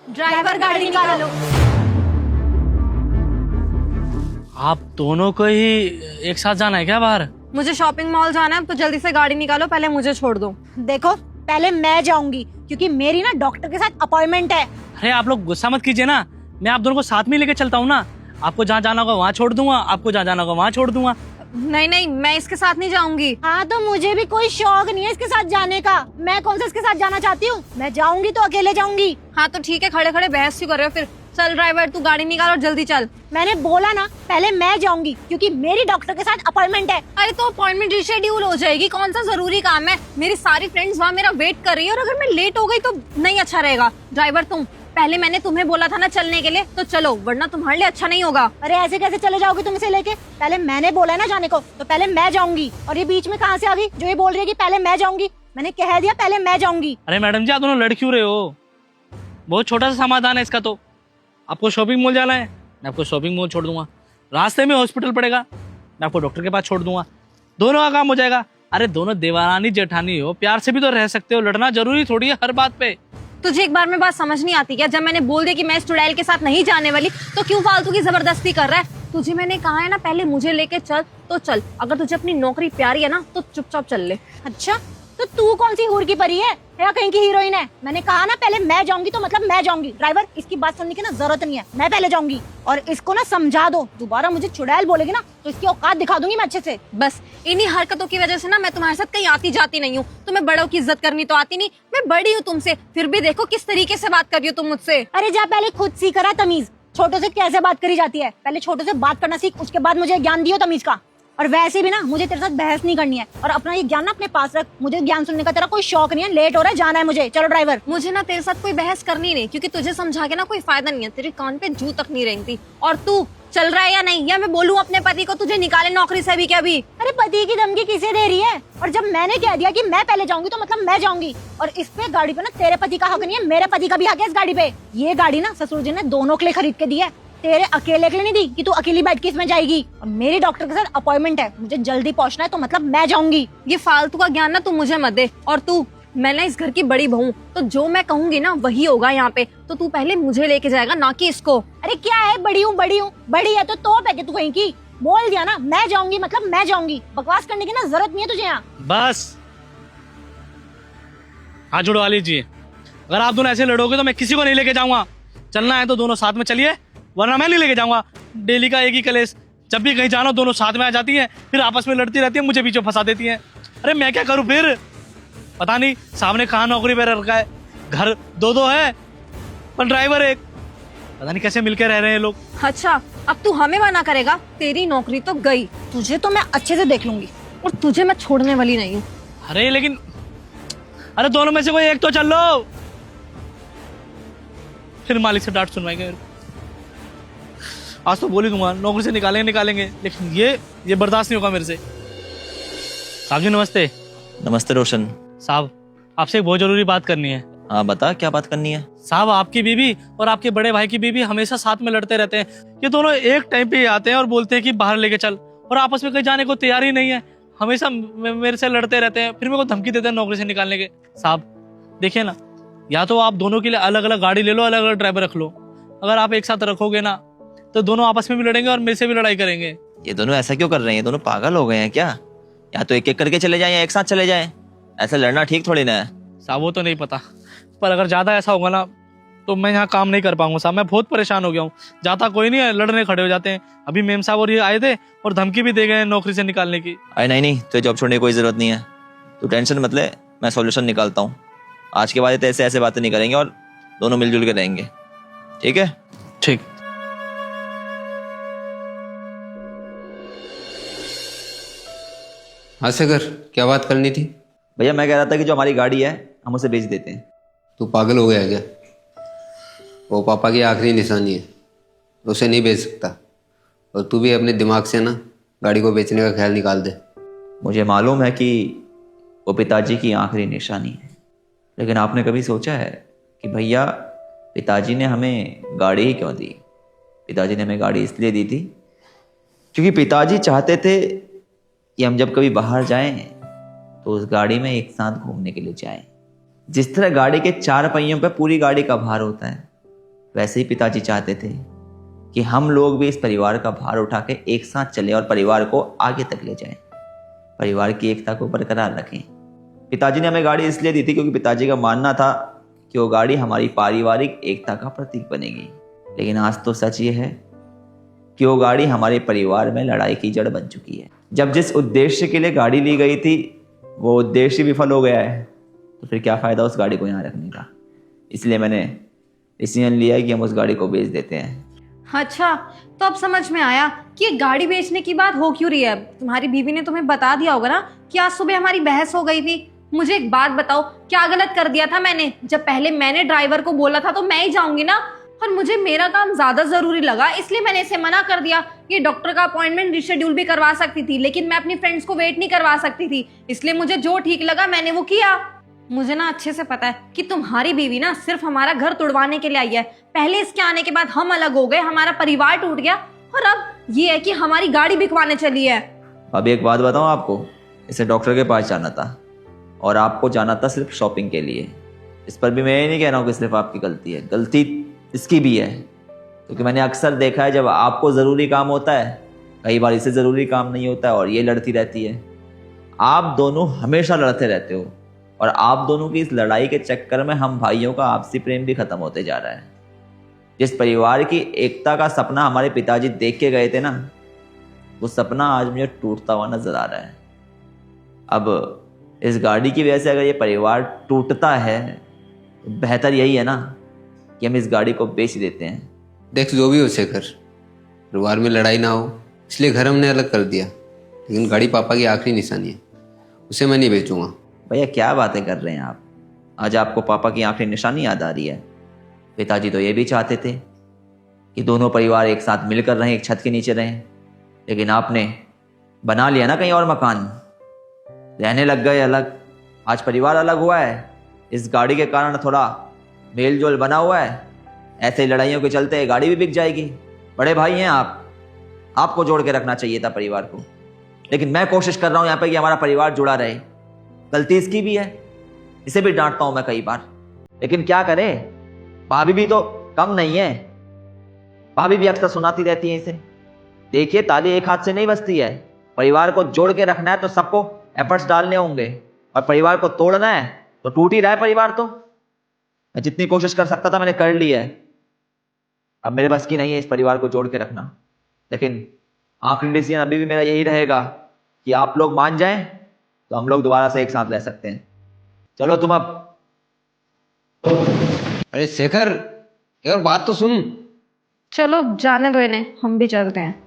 Driver गाड़ी निकालो। आप दोनों को ही एक साथ जाना है क्या बाहर? मुझे शॉपिंग मॉल जाना है, तो जल्दी से गाड़ी निकालो, पहले मुझे छोड़ दो। देखो पहले मैं जाऊंगी क्योंकि मेरी ना डॉक्टर के साथ अपॉइंटमेंट है। अरे आप लोग गुस्सा मत कीजिए ना, मैं आप दोनों को साथ में लेके चलता हूँ ना। आपको जहाँ जाना होगा वहाँ छोड़ दूंगा, आपको जहाँ जाना होगा वहाँ छोड़ दूंगा। नहीं नहीं, मैं इसके साथ नहीं जाऊंगी। हाँ तो मुझे भी कोई शौक नहीं है इसके साथ जाने का। मैं कौन सा इसके साथ जाना चाहती हूँ? मैं जाऊंगी तो अकेले जाऊंगी। हाँ तो ठीक है, खड़े खड़े बहस क्यों कर रहे हो फिर? चल ड्राइवर, तू गाड़ी निकाल और जल्दी चल। मैंने बोला ना पहले मैं जाऊंगी क्योंकि मेरी डॉक्टर के साथ अपॉइंटमेंट है। अरे तो अपॉइंटमेंट रिशेड्यूल हो जाएगी, कौन सा जरूरी काम है? मेरी सारी फ्रेंड्स वहाँ मेरा वेट कर रही है और अगर मैं लेट हो गई तो नहीं अच्छा रहेगा। ड्राइवर तुम, पहले मैंने तुम्हें बोला था ना चलने के लिए, तो चलो, वरना तुम्हारे लिए अच्छा नहीं होगा। अरे ऐसे कैसे चले जाओगे तुम इसे लेके? पहले मैंने बोला है ना जाने को, तो पहले मैं जाऊंगी। और ये बीच में कहाँ से आ गई जो ये बोल रही है कि पहले मैं जाऊंगी? मैंने कह दिया पहले मैं जाऊंगी। अरे मैडम जी, आप दोनों लड़ क्यों रहे हो? बहुत छोटा सा समाधान है इसका। तो आपको शॉपिंग मॉल जाना है, मैं आपको शॉपिंग मॉल छोड़ दूंगा। रास्ते में हॉस्पिटल पड़ेगा, मैं आपको डॉक्टर के पास छोड़ दूंगा। दोनों का काम हो जाएगा। अरे दोनों देवरानी जेठानी हो, प्यार से भी तो रह सकते हो, लड़ना जरूरी थोड़ी है हर बात पे। तुझे एक बार में बात समझ नहीं आती क्या? जब मैंने बोल दिया कि मैं इस चुड़ैल के साथ नहीं जाने वाली, तो क्यों फालतू की जबरदस्ती कर रहा है? तुझे मैंने कहा है ना पहले मुझे लेके चल तो चल। अगर तुझे अपनी नौकरी प्यारी है ना तो चुपचाप चल ले। अच्छा तो तू कौन सी हूर की परी है या कहीं की हीरोइन है? मैंने कहा ना पहले मैं जाऊंगी तो मतलब मैं जाऊंगी। ड्राइवर इसकी बात सुनने की ना जरूरत नहीं है, मैं पहले जाऊंगी। और इसको ना समझा दो, दोबारा मुझे चुड़ैल बोलेगी ना तो इसकी औकात दिखा दूंगी मैं अच्छे से। बस इन्हीं हरकतों की वजह से ना मैं तुम्हारे साथ कहीं आती जाती नहीं हूँ। तुम्हें बड़ों की इज्जत करनी तो आती नहीं, मैं बड़ी हूँ तुमसे, फिर भी देखो किस तरीके से बात कर रही हो तुम मुझसे। अरे जा पहले खुद सीख रहा तमीज, छोटों से कैसे बात करी जाती है। पहले छोटों से बात करना सीख, उसके बाद मुझे ज्ञान दियो तमीज का। और वैसे भी ना मुझे तेरे साथ बहस नहीं करनी है, और अपना ये ज्ञान ना अपने पास रख। मुझे ज्ञान सुनने का तेरा कोई शौक नहीं है। लेट हो रहा है, जाना है मुझे। चलो ड्राइवर। मुझे ना तेरे साथ कोई बहस करनी नहीं, क्योंकि तुझे समझा के ना कोई फायदा नहीं है। तेरे कान पे जू तक नहीं रेंगती। और तू चल रहा है या नहीं, या मैं बोलूँ अपने पति को तुझे निकाले नौकरी से भी क्या? भी अरे पति की धमकी किसे दे रही है? और जब मैंने कह दिया कि मैं पहले जाऊंगी तो मतलब मैं जाऊंगी। और इस पे गाड़ी पे ना तेरे पति का हक नहीं है, मेरे पति का भी हक है इस गाड़ी पे। ये गाड़ी ना ससुर जी ने दोनों के लिए खरीद के दी है, तेरे अकेले के लिए नहीं दी कि तू अकेली बैठ के इसमें जाएगी। और मेरी डॉक्टर के साथ अपॉइंटमेंट है, मुझे जल्दी पहुंचना है, तो मतलब मैं जाऊंगी। ये फालतू का ज्ञान ना तू मुझे मत दे। और तू, मैं ना इस घर की बड़ी बहू, तो जो मैं कहूंगी ना वही होगा यहाँ पे। तो तू पहले मुझे लेके जाएगा, ना कि इसको। अरे क्या है बड़ी हूँ बड़ी हूँ, बड़ी है तो तोप है कि तू कहीं की? बोल दिया ना मैं जाऊंगी मतलब मैं जाऊंगी। बकवास करने की ना जरूरत नहीं है तुझे यहाँ। बस हाथ जुड़वा लीजिए। अगर आप दोनों ऐसे लड़ोगे तो मैं किसी को नहीं लेके जाऊंगा। चलना है तो दोनों साथ में चलिए, वरना मैं नहीं लेके जाऊंगा। डेली का एक ही कलेश, जब भी कहीं जाना दोनों साथ में आ जाती हैं, फिर आपस में लड़ती रहती है, मुझे बीच में फंसा देती हैं। अरे मैं क्या करूं फिर? पता नहीं सामने कहाँ नौकरी पे रखा है, घर दो दो है पर ड्राइवर एक। पता नहीं कैसे मिलके रह रहे हैं लोग। अच्छा, अब तू हमें मना करेगा? तेरी नौकरी तो गई, तुझे तो मैं अच्छे से देख लूंगी। और तुझे मैं छोड़ने वाली नहीं हूँ। अरे लेकिन, अरे दोनों में से कोई एक तो चल लो, फिर मालिक से डांट सुनवाएंगे मेरे को। आज तो बोल ही दूंगा नौकरी से निकालेंगे, लेकिन ये बर्दाश्त नहीं होगा मेरे से। साहब जी नमस्ते। नमस्ते रोशन साहब, आपसे एक बहुत जरूरी बात करनी है। हाँ बता, क्या बात करनी है? साहब, आपकी बीवी और आपके बड़े भाई की बीवी हमेशा साथ में लड़ते रहते हैं। ये दोनों एक टाइम पे आते हैं और बोलते हैं कि बाहर लेके चल, और आपस में कहीं जाने को तैयार ही नहीं है। हमेशा मेरे से लड़ते रहते हैं, फिर मेरे को धमकी देते हैं नौकरी से निकालने के। साहब देखिए ना, या तो आप दोनों के लिए अलग अलग गाड़ी ले लो, अलग अलग ड्राइवर रख लो। अगर आप एक साथ रखोगे ना तो दोनों आपस में भी लड़ेंगे और मेरे से भी लड़ाई करेंगे। ये दोनों ऐसा क्यों कर रहे हैं? ये दोनों पागल हो गए हैं क्या? या तो एक एक करके चले जाएं या एक साथ चले जाएं। ऐसा लड़ना ठीक थोड़ी ना है। साहब वो तो नहीं पता, पर अगर ज्यादा ऐसा होगा ना तो मैं यहाँ काम नहीं कर पाऊंगा। साहब मैं बहुत परेशान हो गया हूँ। जाता कोई नहीं है, लड़ने खड़े हो जाते हैं। अभी मेम साहब और ये आए थे और धमकी भी दे गए नौकरी से निकालने की। अरे नहीं, तो जॉब छोड़ने की कोई जरूरत नहीं है। तू टेंशन मत ले, मैं सॉल्यूशन निकालता हूँ। आज के बाद ऐसे बातें नहीं करेंगे और दोनों मिलजुल के रहेंगे, ठीक है? ठीक। हाँ सागर, क्या बात करनी थी? भैया मैं कह रहा था कि जो हमारी गाड़ी है हम उसे बेच देते हैं। तू पागल हो गया है क्या? वो पापा की आखिरी निशानी है, उसे नहीं बेच सकता। और तू भी अपने दिमाग से ना गाड़ी को बेचने का ख्याल निकाल दे। मुझे मालूम है कि वो पिताजी की आखिरी निशानी है, लेकिन आपने कभी सोचा है कि भैया पिताजी ने हमें गाड़ी ही क्यों दी? पिताजी ने हमें गाड़ी इसलिए दी थी क्योंकि पिताजी चाहते थे कि हम जब कभी बाहर जाएं तो उस गाड़ी में एक साथ घूमने के लिए जाएं। जिस तरह गाड़ी के 4 पहियों पर पूरी गाड़ी का भार होता है, वैसे ही पिताजी चाहते थे कि हम लोग भी इस परिवार का भार उठा के एक साथ चलें और परिवार को आगे तक ले जाएं, परिवार की एकता को बरकरार रखें। पिताजी ने हमें गाड़ी इसलिए दी थी क्योंकि पिताजी का मानना था कि वो गाड़ी हमारी पारिवारिक एकता का प्रतीक बनेगी। लेकिन आज तो सच ये है कि वो गाड़ी हमारे परिवार में लड़ाई की जड़ बन चुकी है। जब जिस उद्देश्य के लिए गाड़ी ली गई थी वो उद्देश्य विफल हो गया है, तो फिर क्या फ़ायदा उस गाड़ी को यहाँ रखने का। इसलिए मैंने डिसीजन लिया है कि हम उस गाड़ी को बेच देते हैं। अच्छा, तो अब समझ में आया कि ये गाड़ी बेचने की बात हो क्यों रही है। तुम्हारी बीवी ने तुम्हें बता दिया होगा ना कि आज सुबह हमारी बहस हो गई थी। मुझे एक बात बताओ, क्या गलत कर दिया था मैंने? जब पहले मैंने ड्राइवर को बोला था तो मैं ही जाऊंगी ना, और मुझे मेरा काम ज्यादा जरूरी लगा इसलिए मैंने इसे मना कर दिया। ये डॉक्टर का अपॉइंटमेंट रिशेड्यूल भी करवा सकती थी, लेकिन मैं अपनी फ्रेंड्स को वेट नहीं करवा सकती थी, इसलिए मुझे जो ठीक लगा मैंने वो किया। मुझे ना अच्छे से पता है कि तुम्हारी बीवी ना सिर्फ हमारा घर तुड़वाने के लिए आई है। पहले इसके आने के बाद हम अलग हो गए, हमारा परिवार टूट गया, और अब ये है कि हमारी गाड़ी बिकवाने चली है। अब एक बात बताऊं आपको, इसे डॉक्टर के पास जाना था और आपको जाना था सिर्फ शॉपिंग के लिए। इस पर भी मैं ये नहीं कह रहा हूँ कि सिर्फ आपकी गलती है, गलती इसकी भी है, क्योंकि मैंने अक्सर देखा है जब आपको ज़रूरी काम होता है, कई बार इसे ज़रूरी काम नहीं होता है और ये लड़ती रहती है। आप दोनों हमेशा लड़ते रहते हो और आप दोनों की इस लड़ाई के चक्कर में हम भाइयों का आपसी प्रेम भी खत्म होते जा रहा है। जिस परिवार की एकता का सपना हमारे पिताजी देख के गए थे ना, वो सपना आज मुझे टूटता हुआ नजर आ रहा है। अब इस गाड़ी की वजह से अगर ये परिवार टूटता है तो बेहतर यही है ना कि हम इस गाड़ी को बेच देते हैं। देख, जो भी हो शेखर, परिवार में लड़ाई ना हो इसलिए घर हमने अलग कर दिया, लेकिन गाड़ी पापा की आखिरी निशानी है, उसे मैं नहीं बेचूंगा। भैया क्या बातें कर रहे हैं आप? आज आपको पापा की आखिरी निशानी याद आ रही है? पिताजी तो ये भी चाहते थे कि दोनों परिवार एक साथ मिलकर रहें, एक छत के नीचे रहें, लेकिन आपने बना लिया ना कहीं और मकान, रहने लग गए अलग। आज परिवार अलग हुआ है, इस गाड़ी के कारण थोड़ा मेल जोल बना हुआ है। ऐसे ही लड़ाइयों के चलते गाड़ी भी बिक जाएगी। बड़े भाई हैं आप, आपको जोड़ के रखना चाहिए था परिवार को, लेकिन मैं कोशिश कर रहा हूँ यहाँ पे कि हमारा परिवार जुड़ा रहे। गलती इसकी भी है, इसे भी डांटता हूं मैं कई बार, लेकिन क्या करें, भाभी भी तो कम नहीं है। भाभी भी अक्सर सुनाती रहती है इसे। देखिए, ताली एक हाथ से नहीं बजती है। परिवार को जोड़ के रखना है तो सबको एफर्ट्स डालने होंगे, और परिवार को तोड़ना है तो टूट ही रहा है परिवार। तो मैं जितनी कोशिश कर सकता था मैंने कर ली है। अब मेरे बस की नहीं है इस परिवार को जोड़ के रखना, लेकिन आखिरी डिसीजन अभी भी मेरा यही रहेगा कि आप लोग मान जाएं तो हम लोग दोबारा से एक साथ रह सकते हैं। चलो तुम अब। अरे शेखर, एक और बात तो सुन। चलो जाने दो इन्हें, हम भी चलते हैं।